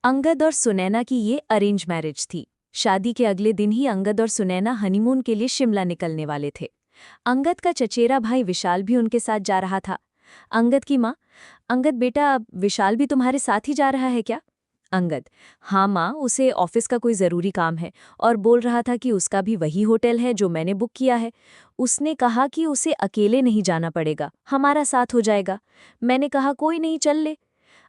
अंगद और सुनैना की ये अरेंज मैरिज थी। शादी के अगले दिन ही अंगद और सुनैना हनीमून के लिए शिमला निकलने वाले थे। अंगद का चचेरा भाई विशाल भी उनके साथ जा रहा था। अंगद की माँ, अंगद बेटा, विशाल भी तुम्हारे साथ ही जा रहा है क्या? अंगद, हाँ माँ, उसे ऑफिस का कोई ज़रूरी काम है और बोल रहा था कि उसका भी वही होटल है जो मैंने बुक किया है। उसने कहा कि उसे अकेले नहीं जाना पड़ेगा, हमारा साथ हो जाएगा। मैंने कहा कोई नहीं, चल ले।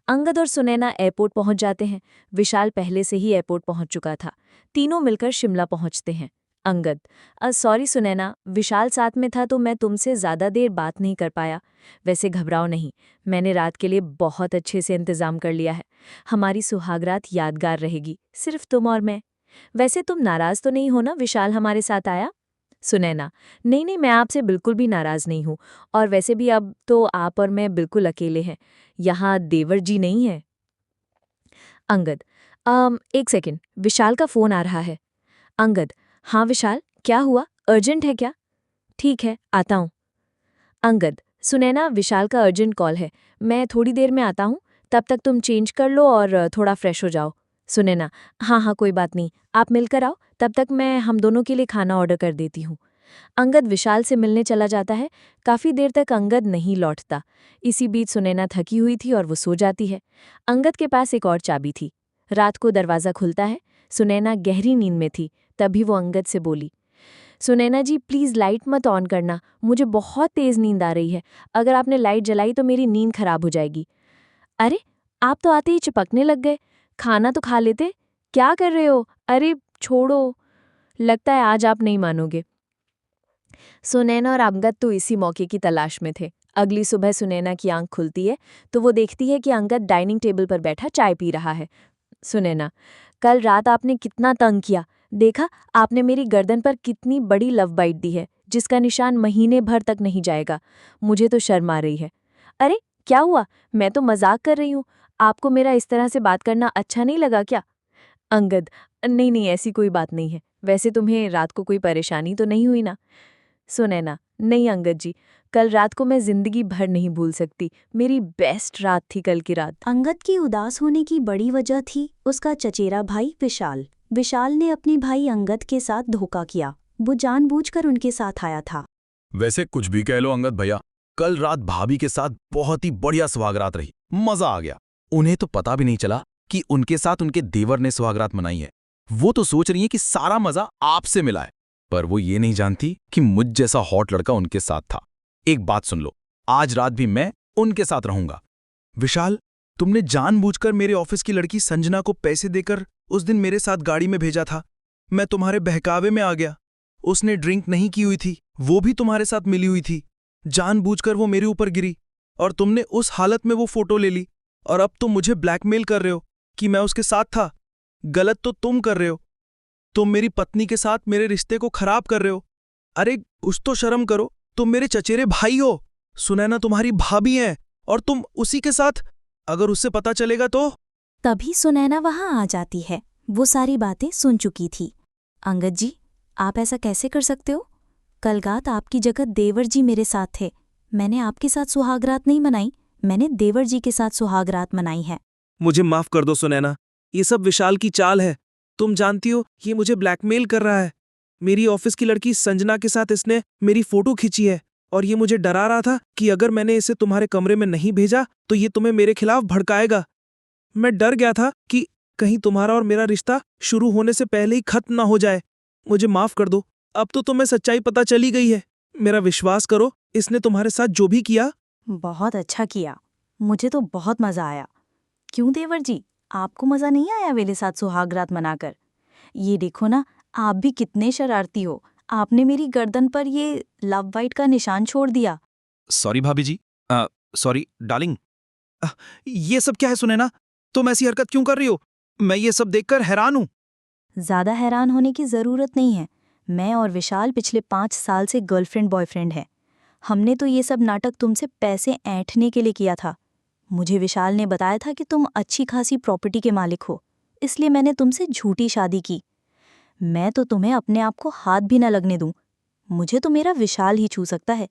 अंगद और सुनैना एयरपोर्ट पहुंच जाते हैं। विशाल पहले से ही एयरपोर्ट पहुंच चुका था। तीनों मिलकर शिमला पहुंचते हैं। अंगद, सॉरी सुनैना, विशाल साथ में था तो मैं तुमसे ज़्यादा देर बात नहीं कर पाया। वैसे घबराओ नहीं, मैंने रात के लिए बहुत अच्छे से इंतज़ाम कर लिया है। हमारी सुहागरात यादगार रहेगी, सिर्फ तुम और मैं। वैसे तुम नाराज़ तो नहीं हो ना, विशाल हमारे साथ आया? सुनैना, नहीं नहीं, मैं आपसे बिल्कुल भी नाराज़ नहीं हूँ। और वैसे भी अब तो आप और मैं बिल्कुल अकेले हैं, यहाँ देवर जी नहीं है। अंगद, एक सेकंड, विशाल का फ़ोन आ रहा है। अंगद, हाँ विशाल, क्या हुआ, अर्जेंट है क्या? ठीक है, आता हूँ। अंगद, सुनैना, विशाल का अर्जेंट कॉल है, मैं थोड़ी देर में आता हूँ, तब तक तुम चेंज कर लो और थोड़ा फ्रेश हो जाओ। सुनैना, हाँ हाँ कोई बात नहीं, आप मिलकर आओ, तब तक मैं हम दोनों के लिए खाना ऑर्डर कर देती हूँ। अंगद विशाल से मिलने चला जाता है। काफी देर तक अंगद नहीं लौटता। इसी बीच सुनैना थकी हुई थी और वो सो जाती है। अंगद के पास एक और चाबी थी। रात को दरवाज़ा खुलता है। सुनैना गहरी नींद में थी। तभी वो अंगद से बोली, सुनैना जी प्लीज़ लाइट मत ऑन करना, मुझे बहुत तेज़ नींद आ रही है। अगर आपने लाइट जलाई तो मेरी नींद खराब हो जाएगी। अरे, आप तो आते ही चिपकने लग गए, खाना तो खा लेते। क्या कर रहे हो? अरे छोड़ो, लगता है आज आप नहीं मानोगे। सुनैना और अंगद तो इसी मौके की तलाश में थे। अगली सुबह सुनैना की आंख खुलती है तो वो देखती है कि अंगद डाइनिंग टेबल पर बैठा चाय पी रहा है। सुनैना, कल रात आपने कितना तंग किया, देखा आपने मेरी गर्दन पर कितनी बड़ी लव बाइट दी है, जिसका निशान महीने भर तक नहीं जाएगा। मुझे तो शर्म आ रही है। अरे क्या हुआ, मैं तो मजाक कर रही हूँ, आपको मेरा इस तरह से बात करना अच्छा नहीं लगा क्या? अंगद, नहीं नहीं, ऐसी कोई बात नहीं है। वैसे तुम्हें रात को कोई परेशानी तो नहीं हुई ना? सुनैना, नहीं अंगद जी, कल रात को मैं जिंदगी भर नहीं भूल सकती। मेरी बेस्ट रात थी कल की रात। अंगद की उदास होने की बड़ी वजह थी उसका चचेरा भाई विशाल। विशाल ने अपने भाई अंगद के साथ धोखा किया। वो जानबूझकर उनके साथ आया था। वैसे कुछ भी कह लो अंगद भैया, कल रात भाभी के साथ बहुत ही बढ़िया सुहागरात रही, मजा आ गया। उन्हें तो पता भी नहीं चला कि उनके साथ उनके देवर ने सुहागरात मनाई है। वो तो सोच रही है कि सारा मजा आपसे मिला है, पर वो ये नहीं जानती कि मुझ जैसा हॉट लड़का उनके साथ था। एक बात सुन लो, आज रात भी मैं उनके साथ रहूंगा। विशाल, तुमने जानबूझकर मेरे ऑफिस की लड़की संजना को पैसे देकर उस दिन मेरे साथ गाड़ी में भेजा था। मैं तुम्हारे बहकावे में आ गया। उसने ड्रिंक नहीं की हुई थी, वो भी तुम्हारे साथ मिली हुई थी। जानबूझकर वो मेरे ऊपर गिरी और तुमने उस हालत में वो फोटो ले ली, और अब तुम मुझे ब्लैकमेल कर रहे हो कि मैं उसके साथ था। गलत तो तुम कर रहे हो। तुम मेरी पत्नी के साथ मेरे रिश्ते को खराब कर रहे हो। अरे कुछ तो शर्म करो, तुम मेरे चचेरे भाई हो। सुनैना तुम्हारी भाभी है और तुम उसी के साथ, अगर उससे पता चलेगा तो। तभी सुनैना वहां आ जाती है। वो सारी बातें सुन चुकी थी। अंगद जी, आप ऐसा कैसे कर सकते हो? कल रात आपकी जगह देवर जी मेरे साथ थे। मैंने आपके साथ सुहागरात नहीं मनाई, मैंने देवर जी के साथ सुहागरात मनाई है। मुझे माफ कर दो सुनैना, ये सब विशाल की चाल है। तुम जानती हो ये मुझे ब्लैकमेल कर रहा है। मेरी ऑफिस की लड़की संजना के साथ इसने मेरी फोटो खींची है, और ये मुझे डरा रहा था कि अगर मैंने इसे तुम्हारे कमरे में नहीं भेजा तो ये तुम्हें मेरे खिलाफ भड़काएगा। मैं डर गया था कि कहीं तुम्हारा और मेरा रिश्ता शुरू होने से पहले ही खत्म ना हो जाए। मुझे माफ कर दो, अब तो तुम्हें सच्चाई पता चली गई है। मेरा विश्वास करो, इसने तुम्हारे साथ जो भी किया। बहुत अच्छा किया, मुझे तो बहुत मजा आया। क्यों देवर जी, आपको मजा नहीं आया मेरे साथ सुहागरात मनाकर? ये देखो ना, आप भी कितने शरारती हो। आपने मेरी गर्दन पर ये लव वाइट का निशान छोड़ दिया। सॉरी भाभी जी, सॉरी डार्लिंग। ये सब क्या है सुनैना? तुम ऐसी हरकत क्यों कर रही हो? मैं ये सब देखकर हैरान हूं। ज्यादा हैरान होने की जरूरत नहीं है। मैं और विशाल पिछले 5 साल से गर्लफ्रेंड बॉयफ्रेंड हैं। हमने तो ये सब नाटक तुमसे पैसे ऐंठने के लिए किया था। मुझे विशाल ने बताया था कि तुम अच्छी खासी प्रॉपर्टी के मालिक हो, इसलिए मैंने तुमसे झूठी शादी की। मैं तो तुम्हें अपने आप को हाथ भी न लगने दूं। मुझे तो मेरा विशाल ही छू सकता है।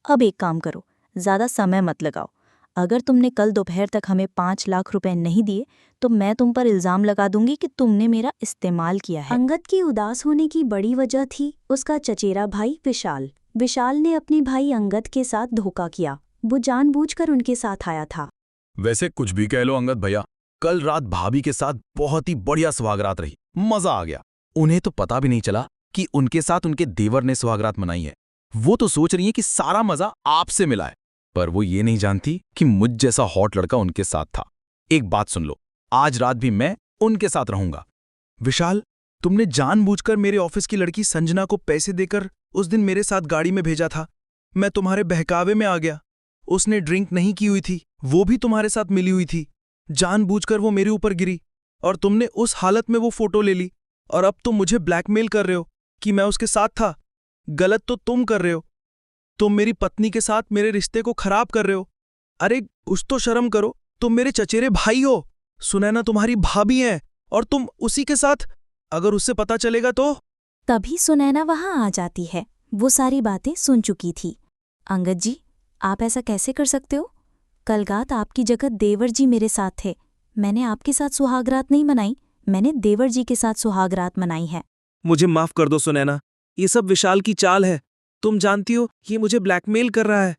अब एक काम करो, ज्यादा समय मत लगाओ। अगर तुमने कल दोपहर तक हमें 5 लाख रुपए नहीं दिए तो मैं तुम पर इल्ज़ाम लगा दूंगी कि तुमने मेरा इस्तेमाल किया है। अंगद की उदास होने की बड़ी वजह थी उसका चचेरा भाई विशाल। विशाल ने अपने भाई अंगद के साथ धोखा किया। वो जानबूझकर उनके साथ आया था। वैसे कुछ भी कह लो अंगद भैया, कल रात भाभी के साथ बहुत ही बढ़िया सुहागरात रही, मजा आ गया। उन्हें तो पता भी नहीं चला कि उनके साथ उनके देवर ने सुहागरात मनाई है। वो तो सोच रही है कि सारा मजा आपसे मिला है, पर वो ये नहीं जानती कि मुझ जैसा हॉट लड़का उनके साथ था। एक बात सुन लो, आज रात भी मैं उनके साथ रहूंगा। विशाल, तुमने जानबूझकर मेरे ऑफिस की लड़की संजना को पैसे देकर उस दिन मेरे साथ गाड़ी में भेजा था। मैं तुम्हारे बहकावे में आ गया। उसने ड्रिंक नहीं की हुई थी, वो भी तुम्हारे साथ मिली हुई थी। जानबूझकर वो मेरे ऊपर गिरी और तुमने उस हालत में वो फोटो ले ली, और अब तुम मुझे ब्लैकमेल कर रहे हो कि मैं उसके साथ था। गलत तो तुम कर रहे हो। तुम मेरी पत्नी के साथ मेरे रिश्ते को खराब कर रहे हो। अरे कुछ तो शर्म करो, तुम मेरे चचेरे भाई हो। सुनैना तुम्हारी भाभी है और तुम उसी के साथ, अगर उससे पता चलेगा तो। तभी सुनैना वहां आ जाती है। वो सारी बातें सुन चुकी थी। अंगद जी, आप ऐसा कैसे कर सकते हो? कल रात आपकी जगह देवर जी मेरे साथ थे। मैंने आपके साथ सुहागरात नहीं मनाई, मैंने देवर जी के साथ सुहागरात मनाई है। मुझे माफ कर दो सुनैना, ये सब विशाल की चाल है। तुम जानती हो ये मुझे ब्लैकमेल कर रहा है।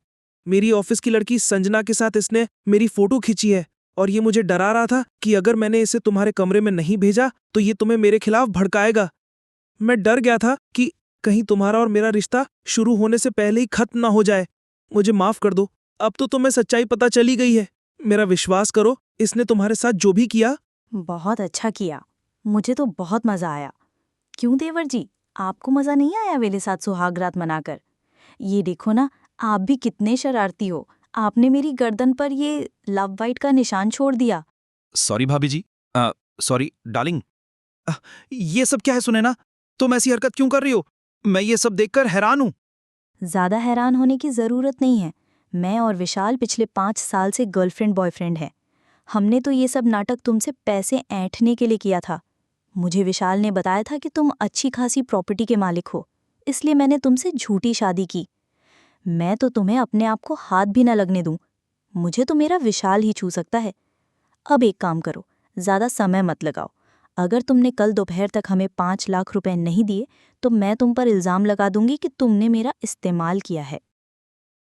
मेरी ऑफिस की लड़की संजना के साथ इसने मेरी फोटो खींची है, और ये मुझे डरा रहा था कि अगर मैंने इसे तुम्हारे कमरे में नहीं भेजा तो ये तुम्हें मेरे खिलाफ भड़काएगा। मैं डर गया था कि कहीं तुम्हारा और मेरा रिश्ता शुरू होने से पहले ही खत्म ना हो जाए। मुझे माफ कर दो, अब तो तुम्हें सच्चाई पता चली गई है। मेरा विश्वास करो, इसने तुम्हारे साथ जो भी किया। बहुत अच्छा किया, मुझे तो बहुत मजा आया। क्यों देवर जी, आपको मजा नहीं आया मेरे साथ सुहागरात मनाकर? ये देखो ना, आप भी कितने शरारती हो। आपने मेरी गर्दन पर ये लव वाइट का निशान छोड़ दिया। सॉरी भाभी जी, सॉरी डार्लिंग। ये सब क्या है सुनैना? तुम ऐसी हरकत क्यों कर रही हो? मैं ये सब देखकर हैरान हूं। ज्यादा हैरान होने की जरूरत नहीं है। मैं और विशाल पिछले 5 साल से गर्लफ्रेंड बॉयफ्रेंड हैं। हमने तो ये सब नाटक तुमसे पैसे ऐंठने के लिए किया था। मुझे विशाल ने बताया था कि तुम अच्छी खासी प्रॉपर्टी के मालिक हो, इसलिए मैंने तुमसे झूठी शादी की। मैं तो तुम्हें अपने आप को हाथ भी न लगने दूं। मुझे तो मेरा विशाल ही छू सकता है। अब एक काम करो, ज्यादा समय मत लगाओ। अगर तुमने कल दोपहर तक हमें 5 लाख रुपए नहीं दिए तो मैं तुम पर इल्ज़ाम लगा दूंगी कि तुमने मेरा इस्तेमाल किया है।